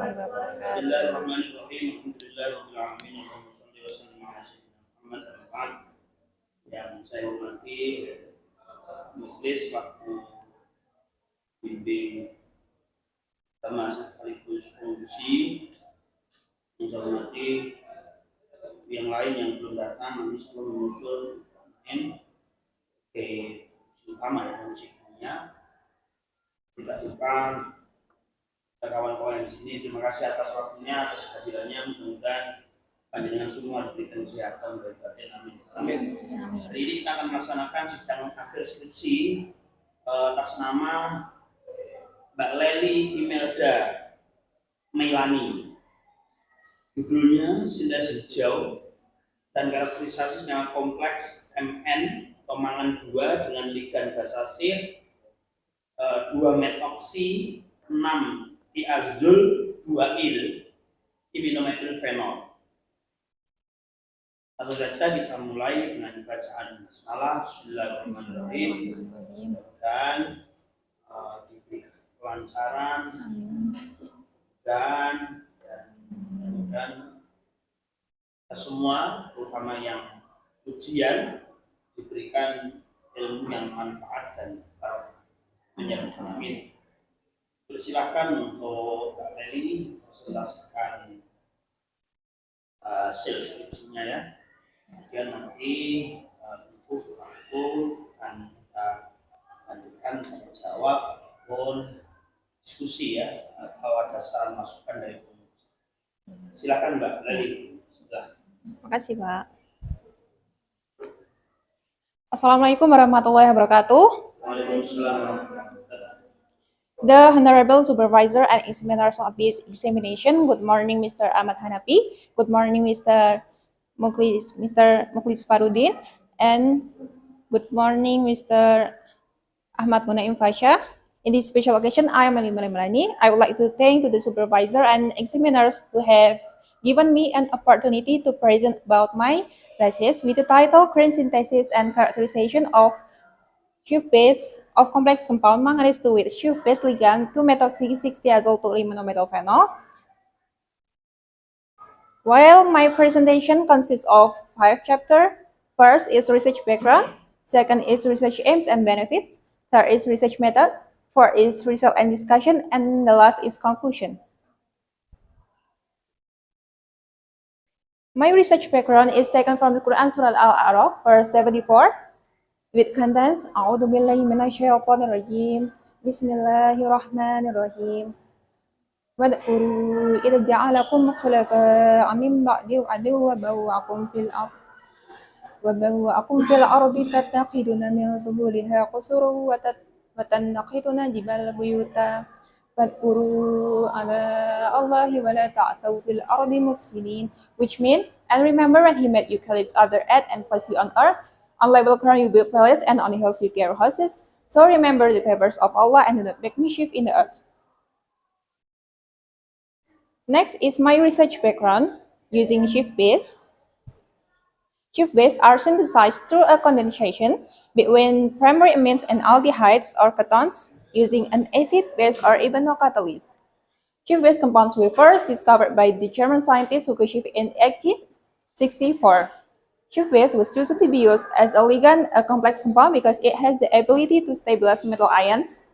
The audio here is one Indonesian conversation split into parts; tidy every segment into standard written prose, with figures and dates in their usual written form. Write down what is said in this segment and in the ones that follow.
warahmatullahi wabarakatuh. Bismillahirrahmanirrahim. Alhamdulillahirabbil alamin. Allahumma shalli wa sallim ala sayyidina Muhammad wa ba'd. Yang saya hormati majelis waktu bimbing sama sekaligus fungsi. Yang saya hormati yang lain yang belum datang nanti sebelum menyusul utama ya fungsinya. Tidak lupa kawan-kawan di sini, terima kasih atas waktunya, atas kehadirannya. Mudah-mudahan panjenengan semua diberikan kesehatan dari batin. Amin. Amin. Hari ini kita akan melaksanakan sidang akhir skripsi atas nama Mbak Leli Imelda Meilani. Judulnya Sintesa hijau dan karakterisasi yang kompleks MN atau mangan 2 dengan ligan basa sif 2-metoksi 6 diazul 2-il ibinometilfenol. Langsung saja kita mulai dengan bacaan basmalah. Bismillahirrahmanirrahim. Dan diberi kelancaran dan kita semua, terutama yang ujian, diberikan ilmu yang manfaat dan barokah. Amin. Persilahkan untuk Mbak Leli presentasikan hasil skripsinya ya. Kemudian nanti tentu setelah itu akan kita lanjutkan tanya jawab ataupun diskusi ya, atau ada saran masukan dari penulis. Silakan Mbak Leli. Terima kasih Pak. Assalamualaikum warahmatullahi wabarakatuh. Waalaikumsalam. The Honorable Supervisor and Examiners of this examination. Good morning, Mr. Ahmad Hanafi. Good morning, Mr. Mukhlis Farudin. And good morning, Mr. Ahmad Gunaim Fasha. In this special occasion, I am Ali Melani. I would like to thank to the supervisor and examiners who have given me an opportunity to present about my thesis with the title Current Synthesis and Characterization of Schiff base of complex compound manganese 2 with Schiff base ligand 2-methoxy-6-thiazole 2-monomethyl-phenol. While my presentation consists of 5 chapters, first is research background, second is research aims and benefits, third is research method, fourth is result and discussion, and the last is conclusion. My research background is taken from the Quran Surah Al-A'raf, verse 74. With contents, A'udzu billahi minasyaitonir rajim. Bismillahirrahmanirrahim. Wad'uru idza ja'alakum khulafa'a min ba'di 'adin wa bawwa'akum fil ardi tattakhiduna min suhuliha qusuran wa tanqituna jibala buyuta fad'uru 'ala Allahi wa la ta'thaw fil ardi mufsidin, which mean, and remember when he made you caliphs of the earth and placed you on earth. On level ground you build palaces, and on the hills you carry houses. So remember the favors of Allah and do not make mischief in the earth. Next is my research background using Schiff base. Schiff base are synthesized through a condensation between primary amines and aldehydes or ketones using an acid base or even no catalyst. Schiff base compounds were first discovered by the German scientist Hugo Schiff in 1864. Schiff base was chosen to be used as a ligand, a complex compound, because it has the ability to stabilize metal ions.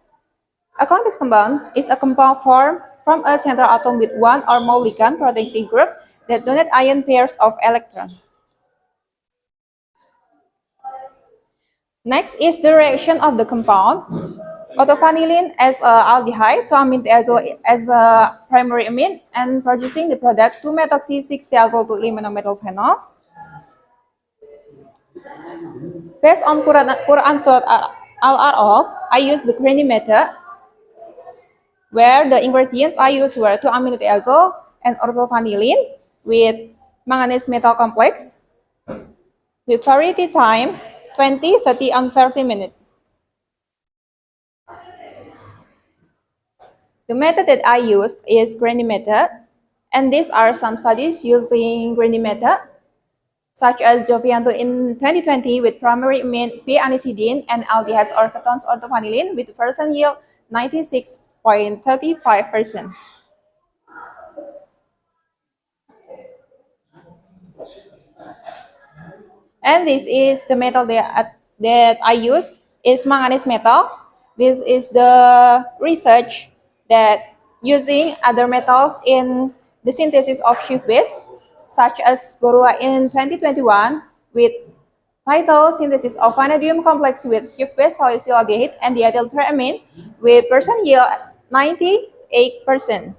A complex compound is a compound formed from a central atom with one or more ligand protecting group that donate ion pairs of electrons. Next is the reaction of the compound. Autovanillin as a aldehyde to amine-thiazole as a primary amine and producing the product 2-methoxy-6-thiazole 2-monomethyl-phenol. Based on Quran Surah Al-A'raf, I used the Granny method, where the ingredients I used were 2-amino-thiazole and orthovanillin with manganese metal complex, with variety time 20, 30, and 30 minutes. The method that I used is Granny method, and these are some studies using Granny method, such as Jovianto in 2020 with primary amine P-anisidine and aldehydes or ketones orthovanillin with percent yield 96.35%. And this is the metal that I used is manganese metal. This is the research that using other metals in the synthesis of Schiff base, such as Borua in 2021 with title synthesis of vanadium complex with Schiff base salicylaldehyde and diethyltryramine with percent yield 98%.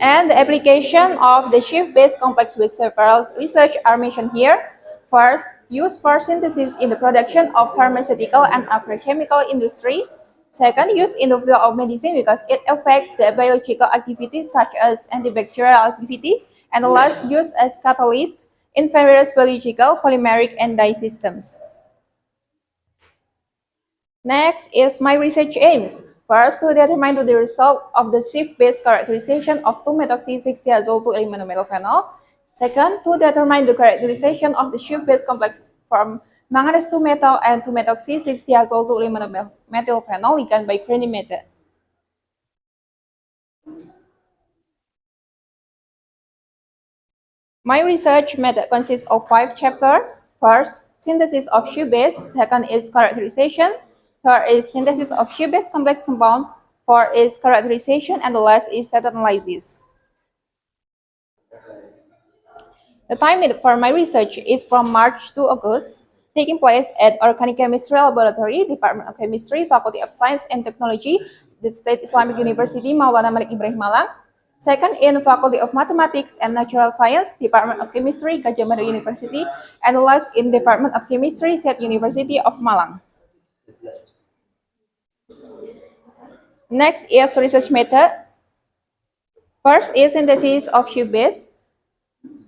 And the application of the Schiff-based complex with several research are mentioned here. First, use for synthesis in the production of pharmaceutical and agrochemical industry. Second, use in the field of medicine because it affects the biological activities such as antibacterial activity. And the last, use as catalyst in various biological, polymeric, and dye systems. Next is my research aims. First, to determine the result of the Schiff-based characterization of 2-methoxy-6-thiazole to aluminumethylphenol. Second, to determine the characterization of the Schiff-based complex from manganese 2-methyl and 2-methoxy-6-thiazole to aluminumethylphenol ligand by Crenny method. My research method consists of 5 chapters. First, synthesis of Schiff-base. Second is characterization. Third is synthesis of Schiff-base complex compound. Fourth is characterization, and the last is data analysis. The time needed for my research is from March to August, taking place at Organic Chemistry Laboratory, Department of Chemistry, Faculty of Science and Technology, the State Islamic University, Maulana Malik Ibrahim Malang. Second, in Faculty of Mathematics and Natural Science, Department of Chemistry, Gadjah Mada University, and last in Department of Chemistry, State University of Malang. Next is research method. First is synthesis of Schiff-base,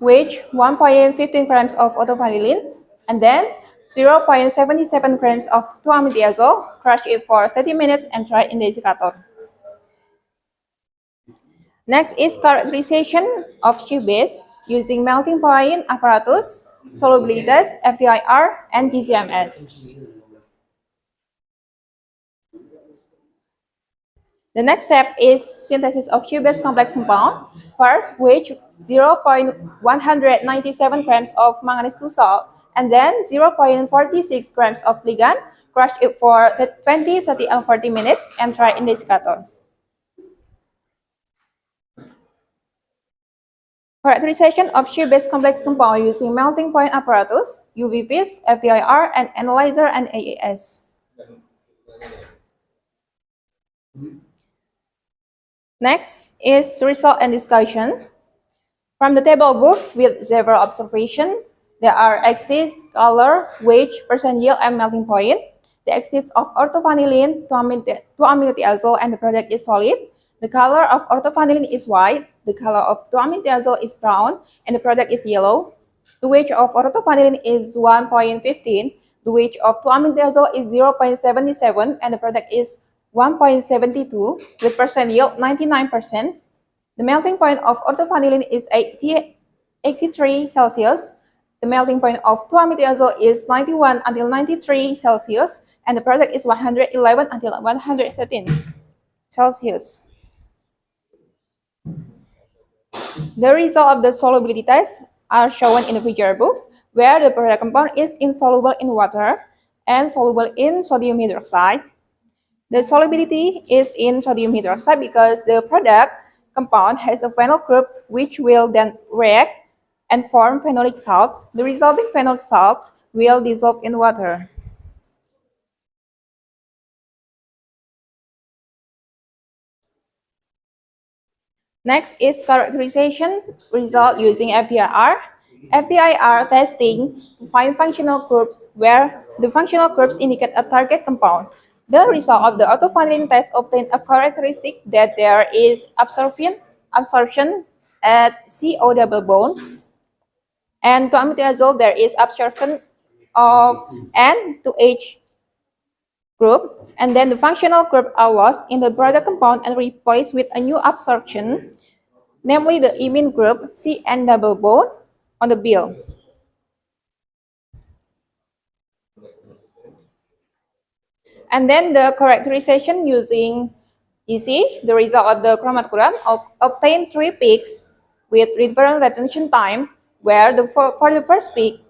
which 1.15 grams of autovanillin, and then 0.77 grams of 2-amino-thiazole, crush it for 30 minutes and dry in the desiccator. Next is characterization of Schiff-base using melting point apparatus, solubility test, FTIR, and GCMS. The next step is synthesis of Schiff-base complex compound. First, which 0.197 grams of manganese 2 salt, and then 0.46 grams of ligand, crush it for 20, 30, and 40 minutes, and dry in the desiccator. Characterization of Schiff-base complex compound using melting point apparatus, UV-vis, FTIR, and analyzer and AAS. Next is result and discussion. From the table above with several observations, there are axes, color, weight, percent yield, and melting point. The axis of orthovanillin, 2-amino-thiazole, and the product is solid. The color of orthovanillin is white, the color of 2-amino-thiazole is brown, and the product is yellow. The weight of orthovanillin is 1.15, the weight of 2-amino-thiazole is 0.77, and the product is 1.72, with percent yield 99%. The melting point of orthovanillin is 83 Celsius. The melting point of 2-amino-thiazole is 91 until 93 Celsius, and the product is 111 until 113 Celsius. The result of the solubility test are shown in the figure above, where the product compound is insoluble in water and soluble in sodium hydroxide. The solubility is in sodium hydroxide because the product compound has a phenol group which will then react and form phenolic salts. The resulting phenolic salt will dissolve in water. Next is characterization result using FTIR. FTIR testing to find functional groups where the functional groups indicate a target compound. The result of the orthovanillin test obtained a characteristic that there is absorption at CO double bond, and 2-amino-thiazole there is absorption of N to H group, and then the functional group are lost in the product compound and replaced with a new absorption, namely the imine group CN double bond on the bill. And then the characterization using EC, the result of the chromatogram obtained 3 peaks with different retention time, where for the first peak,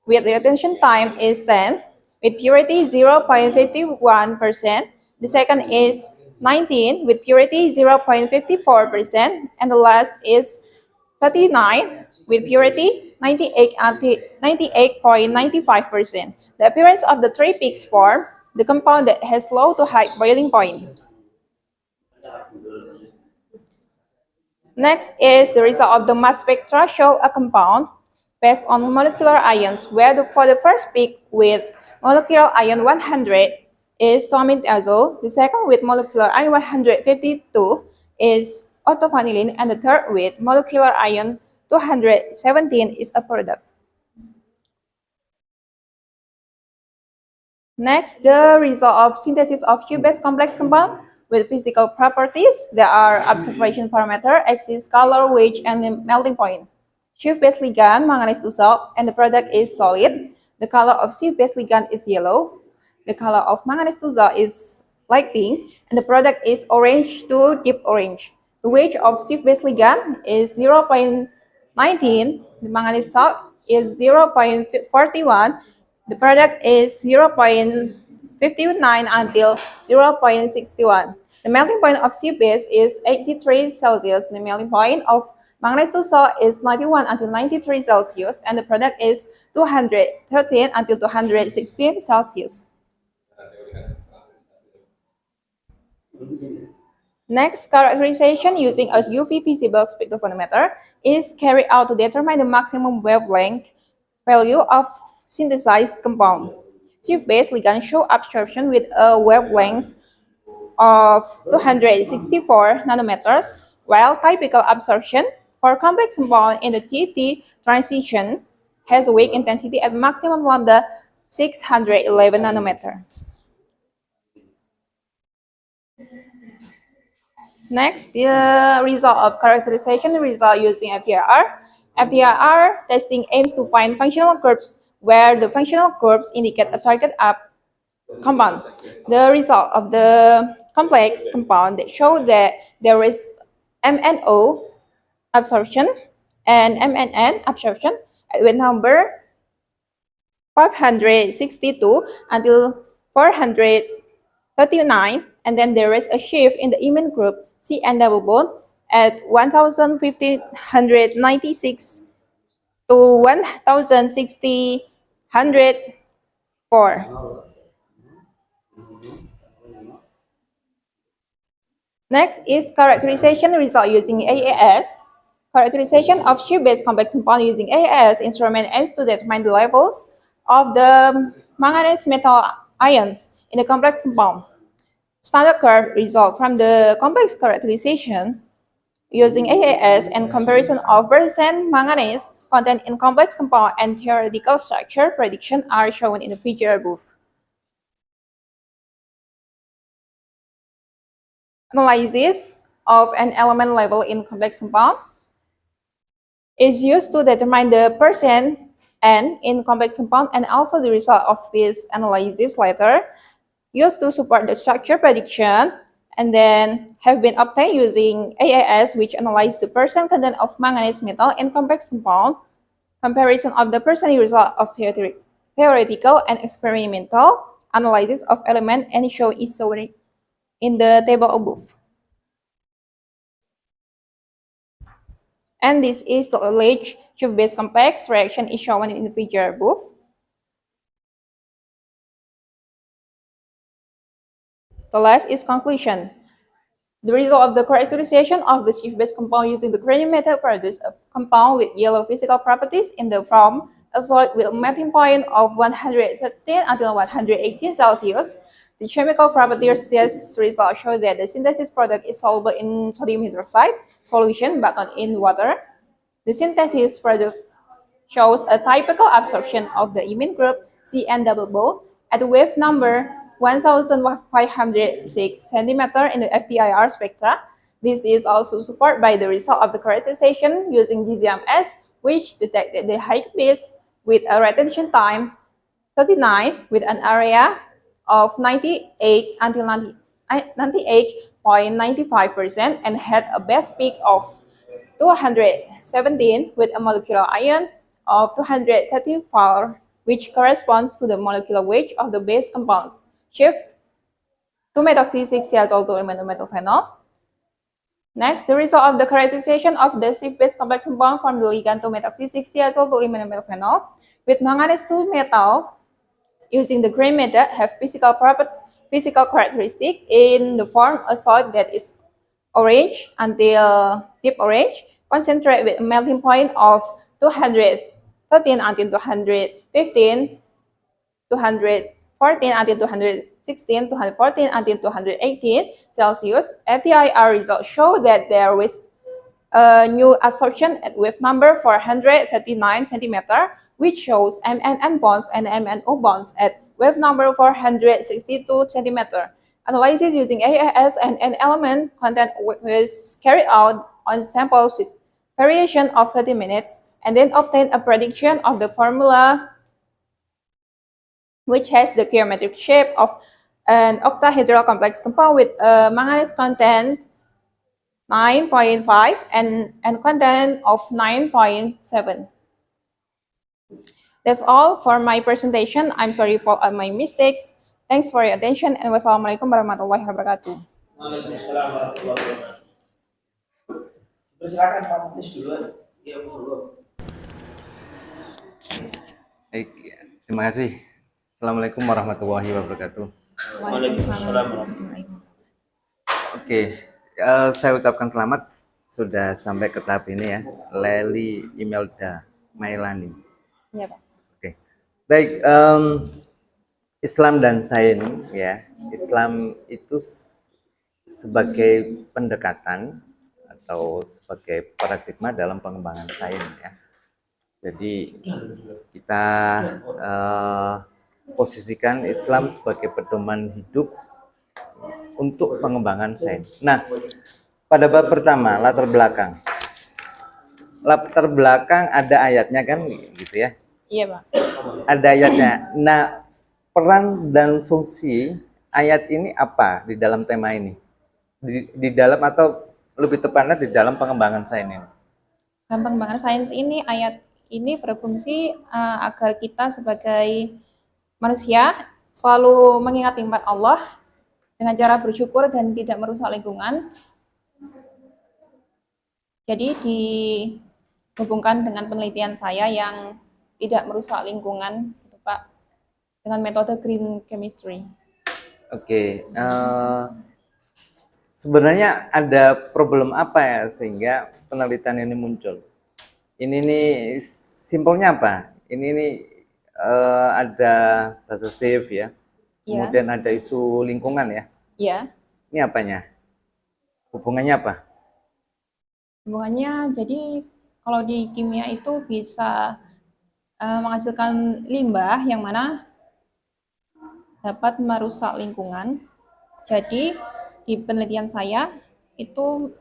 with the retention time is 10, with purity 0.51%. The second is 19, with purity 0.54%. And the last is 39, with purity 98.95%. The appearance of the three peaks form the compound that has low to high boiling point. Next is the result of the mass spectra show a compound based on molecular ions, where for the first peak with molecular ion 100 is thiometazole, the second with molecular ion 152 is orthovanillin, and the third with molecular ion 217 is a product. Next, the result of synthesis of Q-based complex compound with physical properties. There are observation parameter, axis, color, weight, and melting point. Shift-based ligand, manganese 2 salt, and the product is solid. The color of shift-based ligand is yellow. The color of manganese 2 salt is light pink, and the product is orange to deep orange. The weight of shift-based ligand is 0.19. The manganese salt is 0.41. The product is 0.59 until 0.61. The melting point of C base is 83 Celsius. The melting point of manganese 2 salt is 91 until 93 Celsius, and the product is 213 until 216 Celsius. Next, characterization using a UV visible spectrophotometer is carried out to determine the maximum wavelength value of synthesized compound. Shift-based ligand show absorption with a wavelength of 264 nanometers, while typical absorption for complex compound in the TT transition has a wave intensity at maximum lambda 611 nanometer. Next, the result of characterization result using FTIR. FTIR testing aims to find functional curves where the functional curves indicate a target up compound. The result of the complex compound that show that there is MNO absorption and MNN absorption at weight number 562 until 439, and then there is a shift in the imine group CN double bond at 1596 to 1604. Next is characterization result using AAS. Characterization of shift-based complex compound using AAS instrument aims to determine the levels of the manganese metal ions in the complex compound. Standard curve result from the complex characterization using AAS and comparison of percent manganese content in complex compound and theoretical structure prediction are shown in the figure above. Analysis of an element level in complex compound is used to determine the percent N in complex compound, and also the result of this analysis later used to support the structure prediction, and then have been obtained using AAS, which analyzes the percent content of manganese metal in complex compound. Comparison of the percentage result of theoretical and experimental analysis of element and show is shown in the table above. And this is the alleged shift-based complex reaction is shown in the figure above. The last is conclusion. The result of the characterization of the shift-based compound using the cranium method produces a compound with yellow physical properties in the form a solid with a melting point of 113 until 118 Celsius. The chemical properties test results show that the synthesis product is soluble in sodium hydroxide solution but not in water. The synthesis product shows a typical absorption of the imine group CN double bond at wave number 1506 cm in the FTIR spectra. This is also supported by the result of the characterization using GZMS, which detected the high base with a retention time 39 with an area of 98 until 98.95% and had a best peak of 217 with a molecular ion of 234, which corresponds to the molecular weight of the base compounds. Shift 2-methoxy-6-thiazole to iminomethyl phenol. Next, the result of the characterization of the shift-base complex compound from the ligand 2-methoxy-6-thiazole to iminomethyl phenol with manganese 2 metal using the Gray method have physical characteristic in the form a solid that is orange until deep orange, concentrate with a melting point of 213 until 215, 214 until 216, 214 until 218 Celsius. FTIR results show that there is a new absorption at wave number 439 centimeter, which shows MNN bonds and MNO bonds at wave number 462 centimeter. Analysis using AAS and N element content was carried out on samples with variation of 30 minutes and then obtained a prediction of the formula, which has the geometric shape of an octahedral complex compound with a manganese content 9.5 and content of 9.7. That's all for my presentation. I'm sorry for all my mistakes. Thanks for your attention and wassalamualaikum warahmatullahi wabarakatuh. Waalaikumsalam warahmatullahi wabarakatuh. Silakan Pak Munis duluan. Iya, dulu. Baik, terima kasih. Assalamualaikum warahmatullahi wabarakatuh. Waalaikumsalam warahmatullahi wabarakatuh. Oke, saya ucapkan selamat sudah sampai ke tahap ini ya, Lely Imelda Mailani. Iya, Pak. Oke, baik. Islam dan sains ya. Islam itu sebagai pendekatan atau sebagai paradigma dalam pengembangan sains ya. Jadi kita posisikan Islam sebagai pedoman hidup untuk pengembangan sains. Nah, pada bab pertama latar belakang. Latar belakang ada ayatnya kan gitu ya. Iya, Pak. Ada ayatnya. Nah, peran dan fungsi ayat ini apa di dalam tema ini? Di dalam atau lebih tepatnya di dalam pengembangan sains ini? Dalam pengembangan sains ini, ayat ini berfungsi agar kita sebagai manusia selalu mengingat nikmat Allah dengan cara bersyukur dan tidak merusak lingkungan. Jadi dihubungkan dengan penelitian saya yang tidak merusak lingkungan, gitu, Pak, dengan metode green chemistry. Oke, sebenarnya ada problem apa ya sehingga penelitian ini muncul? Ini nih simpelnya apa? Ini nih ada bahasa safe ya, kemudian ada isu lingkungan ya. Iya. Ini apanya? Hubungannya apa? Hubungannya, jadi kalau di kimia itu bisa menghasilkan limbah yang mana dapat merusak lingkungan. Jadi di penelitian saya itu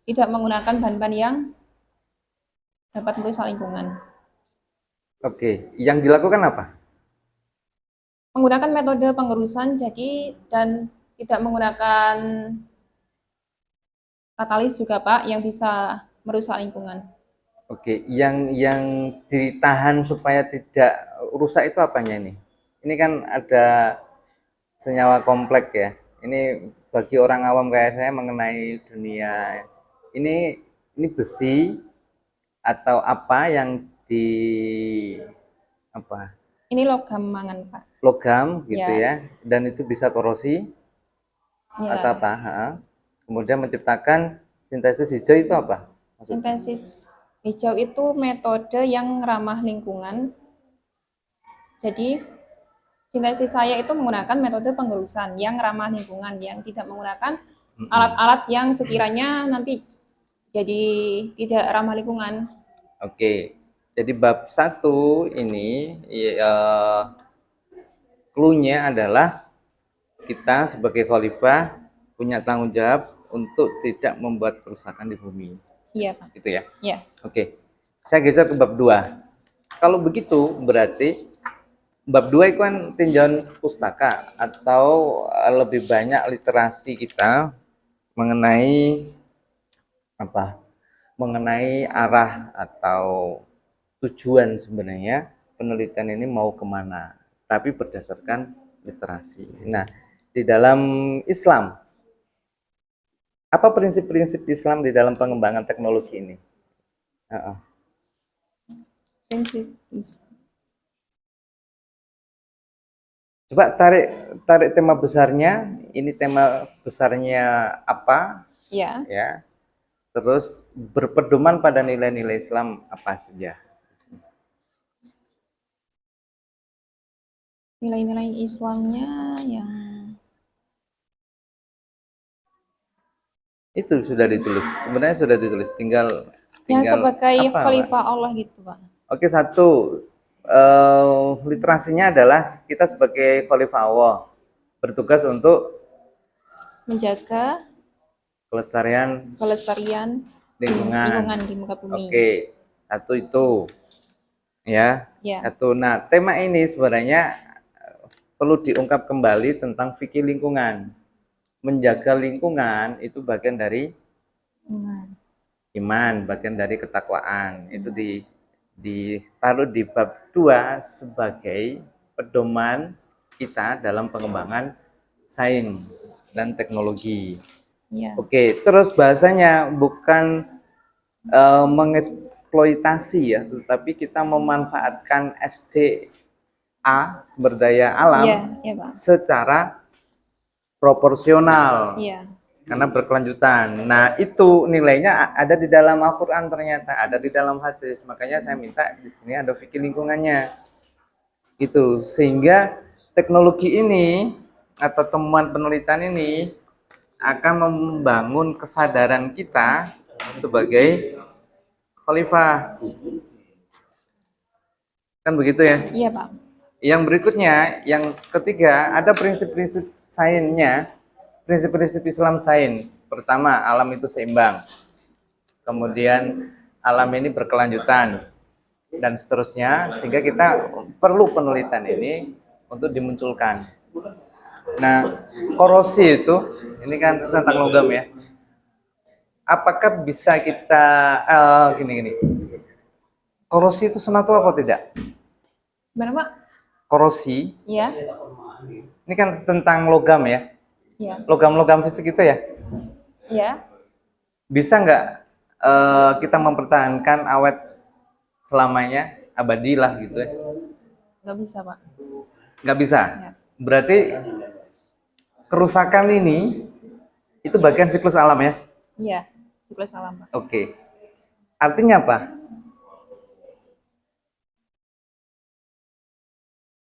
tidak menggunakan bahan-bahan yang dapat merusak lingkungan. Oke, yang dilakukan apa? Menggunakan metode pengerusan, jadi dan tidak menggunakan katalis juga, Pak, yang bisa merusak lingkungan. Oke, yang ditahan supaya tidak rusak itu apanya ini? Ini kan ada senyawa kompleks ya. Ini bagi orang awam kayak saya mengenai dunia. Ini besi atau apa yang apa? Ini logam mangan, Pak. Logam gitu ya. Dan itu bisa korosi atau apa? Kemudian menciptakan sintesis hijau itu apa? Sintesis hijau itu metode yang ramah lingkungan. Jadi sintesis saya itu menggunakan metode pengerusan yang ramah lingkungan, yang tidak menggunakan alat-alat yang sekiranya nanti jadi tidak ramah lingkungan. Oke, jadi bab 1 ini clue-nya adalah kita sebagai khalifah punya tanggung jawab untuk tidak membuat kerusakan di bumi. Iya, Pak. Gitu ya? Iya. Oke, saya geser ke bab 2. Kalau begitu berarti bab 2 itu kan tinjauan pustaka atau lebih banyak literasi kita mengenai apa? mengenai arah atau tujuan sebenarnya penelitian ini mau kemana, tapi berdasarkan literasi. Nah, di dalam Islam, apa prinsip-prinsip Islam di dalam pengembangan teknologi ini? Prinsip is- Coba tarik tema besarnya. Ini tema besarnya apa? Ya, Ya. Terus berpedoman pada nilai-nilai Islam apa saja? nilai-nilai Islamnya yang Itu sudah ditulis. Sebenarnya sudah ditulis. Tinggal sebagai apa, Pak? khalifah Allah gitu, Pak. Oke, satu, literasinya adalah kita sebagai khalifah Allah bertugas untuk Menjaga kelestarian lingkungan lingkungan. di muka bumi. Oke, satu itu, ya. Ya, Satu. Nah, tema ini sebenarnya perlu diungkap kembali tentang fikih lingkungan. Menjaga lingkungan itu bagian dari lingkungan. iman, bagian dari ketakwaan. Itu ditaruh di bab 2 sebagai pedoman kita dalam pengembangan sains dan teknologi. Ya, Oke, terus bahasanya bukan mengeksploitasi ya, tetapi kita memanfaatkan SDA, sumber daya alam, ya, ya, Pak. secara proporsional. Iya. Karena berkelanjutan. Nah, itu nilainya ada di dalam Al-Qur'an, ternyata ada di dalam hadis. Makanya saya minta di sini ada fikih lingkungannya. Itu sehingga teknologi ini atau temuan penelitian ini akan membangun kesadaran kita sebagai khalifah. Kan begitu ya? Iya, Pak. Yang berikutnya, yang ketiga, ada prinsip-prinsip sainsnya, prinsip-prinsip Islam sains. Pertama, alam itu seimbang. Kemudian alam ini berkelanjutan dan seterusnya, sehingga kita perlu penelitian ini untuk dimunculkan. Nah, korosi itu, ini kan tentang logam ya. Apakah bisa kita gini? Korosi itu sunatullah atau tidak? Gimana, Pak? Korosi, Iya. ini kan tentang logam ya. Iya. Logam-logam fisik itu ya. Iya. Bisa nggak kita mempertahankan awet selamanya, abadilah gitu ya? Nggak bisa, Pak. Nggak bisa. Ya. Berarti kerusakan ini itu bagian siklus alam ya. Iya. Siklus alam, Pak. Oke. Artinya apa?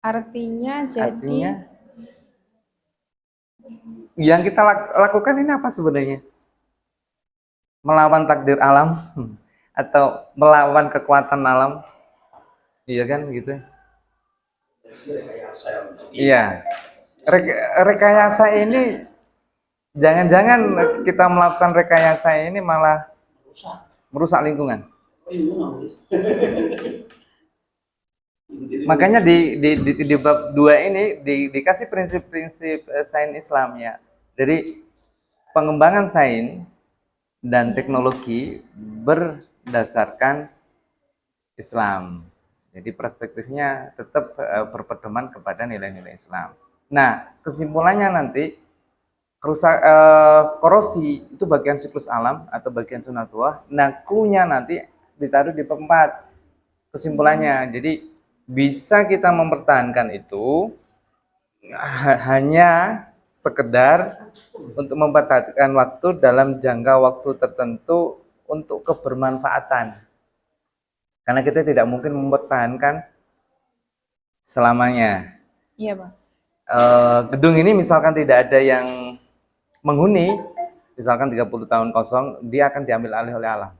Artinya Artinya yang kita lakukan ini apa sebenarnya? Melawan takdir alam atau melawan kekuatan alam? Iya kan gitu. Iya. Rekayasa ini jangan-jangan kita melakukan rekayasa ini malah merusak lingkungan. Makanya di bab 2 ini dikasih prinsip-prinsip sains Islam ya. Jadi pengembangan sains dan teknologi berdasarkan Islam. Jadi perspektifnya tetap berpedoman kepada nilai-nilai Islam. Nah, kesimpulannya nanti korosi itu bagian siklus alam atau bagian sunatullah. Nah, clue-nya nanti ditaruh di bab 4. Kesimpulannya, jadi bisa kita mempertahankan itu hanya sekedar untuk mempertahankan waktu dalam jangka waktu tertentu untuk kebermanfaatan. Karena kita tidak mungkin mempertahankan selamanya. Iya, Pak. Gedung ini misalkan tidak ada yang menghuni, misalkan 30 tahun kosong, dia akan diambil alih oleh alam,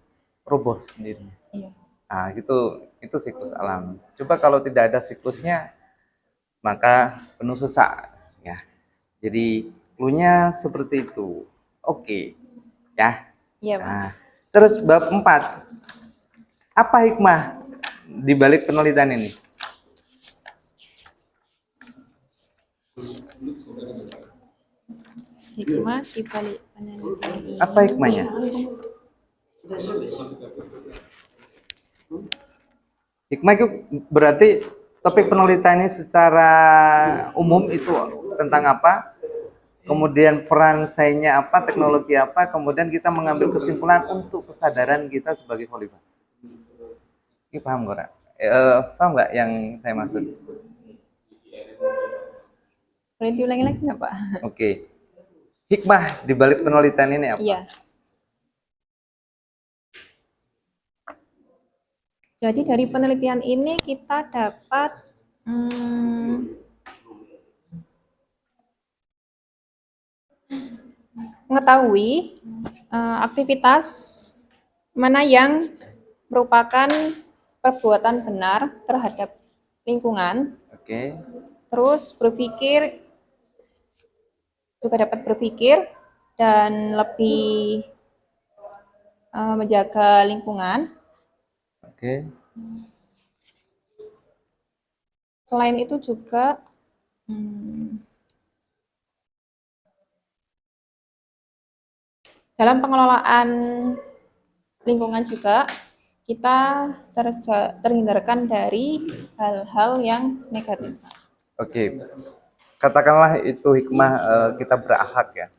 roboh sendiri. Iya. Nah, itu siklus alam. Coba kalau tidak ada siklusnya, maka penuh sesak ya. Jadi clue-nya seperti itu. Oke. Ya. Iya, Pak. Nah, terus bab 4. Apa hikmah di balik penelitian ini? Hikmah di balik penelitian ini. Apa hikmahnya? Hikmah itu berarti topik penelitian ini secara umum itu tentang apa? Kemudian peran sainnya apa, teknologi apa, kemudian kita mengambil kesimpulan untuk kesadaran kita sebagai khalifah. Ini paham nggak? Paham nggak yang saya maksud? Boleh diulangi lagi nggak, Pak? Oke. Hikmah di balik penelitian ini apa? Iya. Jadi dari penelitian ini kita dapat mengetahui aktivitas mana yang merupakan perbuatan benar terhadap lingkungan. Oke. Terus juga dapat berpikir dan lebih menjaga lingkungan. Oke. Selain itu juga dalam pengelolaan lingkungan juga kita terhindarkan dari hal-hal yang negatif. Oke. Katakanlah itu hikmah kita berakhlak ya.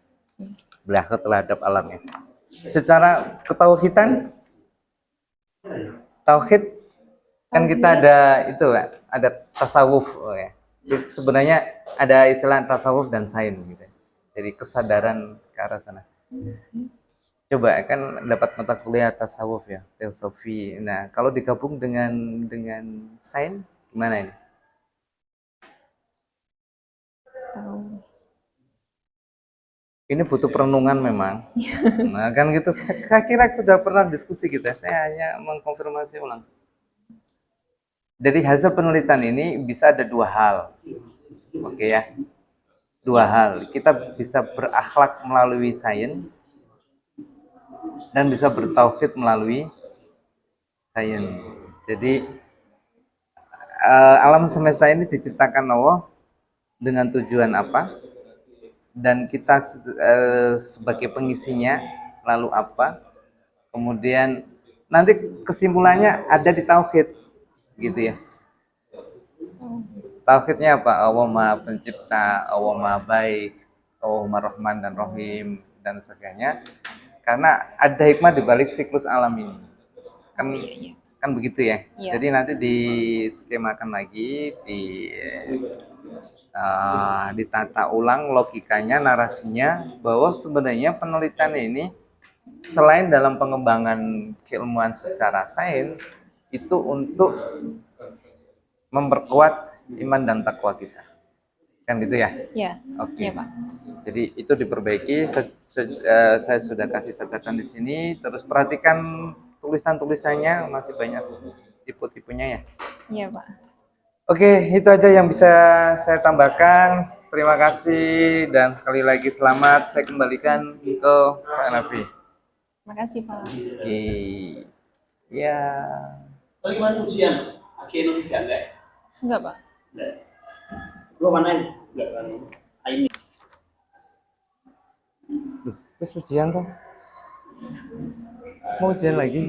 Berakhlak terhadap alam ya. Secara ketauhidan, tauhid kan kita ada itu ada tasawuf ya. Jadi sebenarnya ada istilah tasawuf dan sains gitu. Jadi kesadaran ke arah sana. Coba kan dapat mata kuliah tasawuf ya, teosofi. Nah, kalau digabung dengan sains gimana ini? Ini butuh perenungan memang. Nah, kan gitu. Saya kira sudah pernah diskusi kita. Saya hanya mengkonfirmasi ulang. Jadi hasil penelitian ini bisa ada dua hal. Oke ya. Dua hal. Kita bisa berakhlak melalui sains dan bisa bertauhid melalui sains. Jadi alam semesta ini diciptakan Allah dengan tujuan apa? Dan kita sebagai pengisinya lalu apa? Kemudian nanti kesimpulannya ada di tauhid, gitu ya. Tauhidnya apa? Allah Maha Pencipta, Allah Maha Baik, Allah Maha Rahman dan Rahim dan sebagainya. Karena ada hikmah di balik siklus alam ini. Kan begitu ya. Iya. Jadi nanti diskemakan lagi, ditata ulang logikanya, narasinya, bahwa sebenarnya penelitian ini selain dalam pengembangan keilmuan secara sains itu untuk memperkuat iman dan takwa kita, kan gitu ya? Ya. Oke. Iya, Pak. Jadi itu diperbaiki. Saya sudah kasih catatan di sini. Terus perhatikan tulisannya masih banyak tipe-tipenya ya. Iya, Pak. Oke, itu aja yang bisa saya tambahkan. Terima kasih dan sekali lagi selamat. Saya kembalikan ke Pak Nafi. Terima kasih, Pak. Oke. Ya. Bagaimana ujian? Akhirnya tiga enggak ya? Enggak, Pak. Enggak. Gua mana enggak kan? Ini. Terus ujian kan? Mau ujian lagi?